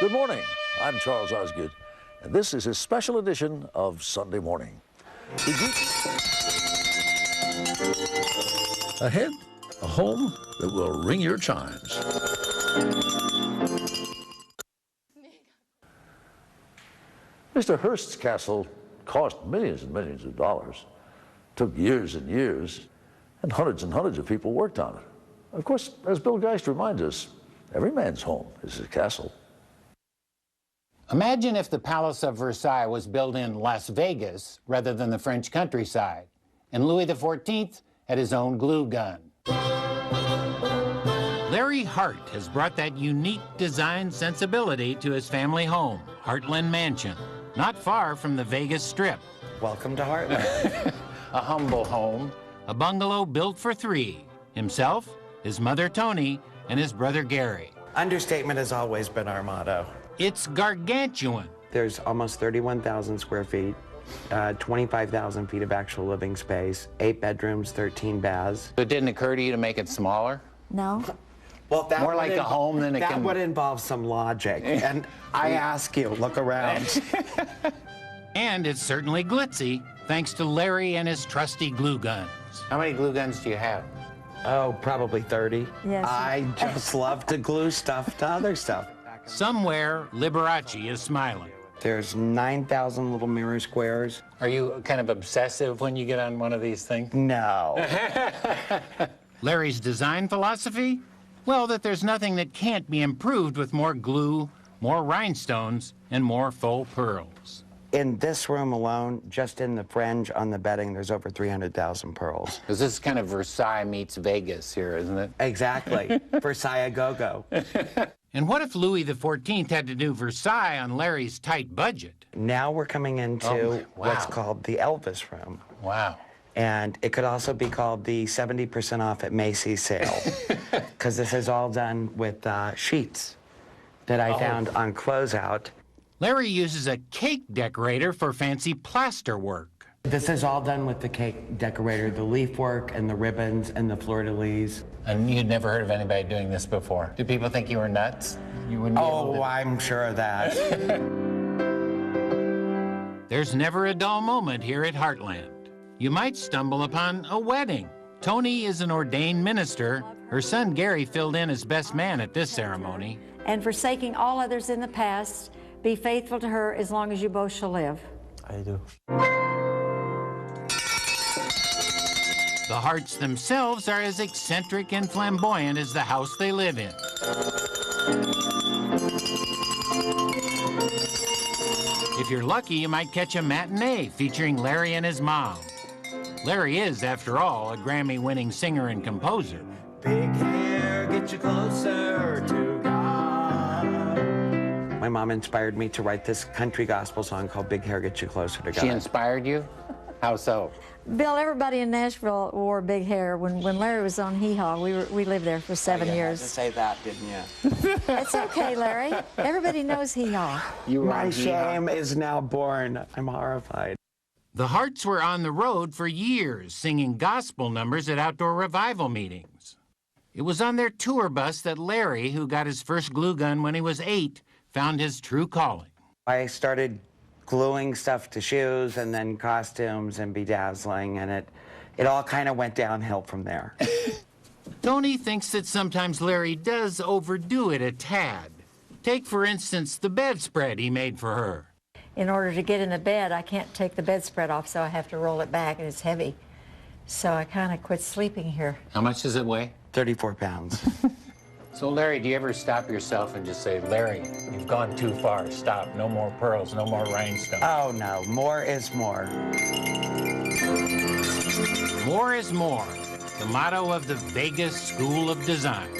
Good morning. I'm Charles Osgood, and this is a special edition of Sunday Morning. Ahead, a home that will ring your chimes. Mr. Hearst's castle cost millions and millions of dollars, took years and years, and hundreds of people worked on it. Of course, as Bill Geist reminds us, every man's home is his castle. Imagine if the Palace of Versailles was built in Las Vegas rather than the French countryside, and Louis XIV had his own glue gun. Larry Hart has brought that unique design sensibility to his family home, Hartland Mansion, not far from the Vegas Strip. Welcome to Hartland. A humble home, a bungalow built for three, himself, his mother Tony, and his brother Gary. Understatement has always been our motto. It's gargantuan. There's almost 31,000 square feet, 25,000 feet of actual living space, 8 bedrooms, 13 baths. It didn't occur to you to make it smaller? No. Well, that More like a home than it that can... would involve some logic. And I ask you, look around. And it's certainly glitzy, thanks to Larry and his trusty glue guns. How many glue guns do you have? Oh, probably 30. Yes. I just love to glue stuff to other stuff. Somewhere, Liberace is smiling. There's 9,000 little mirror squares. Are you kind of obsessive when you get on one of these things? No. Larry's design philosophy? Well, that there's nothing that can't be improved with more glue, more rhinestones, and more faux pearls. In this room alone, just in the fringe on the bedding, there's over 300,000 pearls. Because this is kind of Versailles meets Vegas here, isn't it? Exactly. Versailles go-go. And what if Louis XIV had to do Versailles on Larry's tight budget? Now we're coming into wow. what's called the Elvis room. Wow. And it could also be called the 70% off at Macy's sale. Because this is all done with sheets that I found on closeout. Larry uses a cake decorator for fancy plaster work. This is all done with the cake decorator, the leaf work and the ribbons and the fleur-de-lis. And you'd never heard of anybody doing this before. Do people think you were nuts? You wouldn't be able to... I'm sure of that. There's never a dull moment here at Hartland. You might stumble upon a wedding. Tony is an ordained minister. Her son Gary filled in as best man at this ceremony. And forsaking all others in the past, be faithful to her as long as you both shall live. I do. The Harts themselves are as eccentric and flamboyant as the house they live in. If you're lucky, you might catch a matinee featuring Larry and his mom. Larry is, after all, a Grammy-winning singer and composer. Big hair, get you closer to God. My mom inspired me to write this country gospel song called Big Hair, Get You Closer to God. She inspired you? How so? Bill, everybody in Nashville wore big hair. When Larry was on Hee Haw, we lived there for 7 years. You had to say that, didn't you? It's okay, Larry. Everybody knows Hee Haw. My shame is now born. I'm horrified. The Harts were on the road for years, singing gospel numbers at outdoor revival meetings. It was on their tour bus that Larry, who got his first glue gun when he was 8, found his true calling. I started gluing stuff to shoes and then costumes and bedazzling, and it all kind of went downhill from there. Tony thinks that sometimes Larry does overdo it a tad. Take, for instance, the bedspread he made for her. In order to get in the bed, I can't take the bedspread off, so I have to roll it back, and it's heavy. So I kind of quit sleeping here. How much does it weigh? 34 pounds. So, Larry, do you ever stop yourself and just say, Larry, you've gone too far. Stop. No more pearls, no more rhinestones. Oh, no. More is more. More is more. The motto of the Vegas School of Design.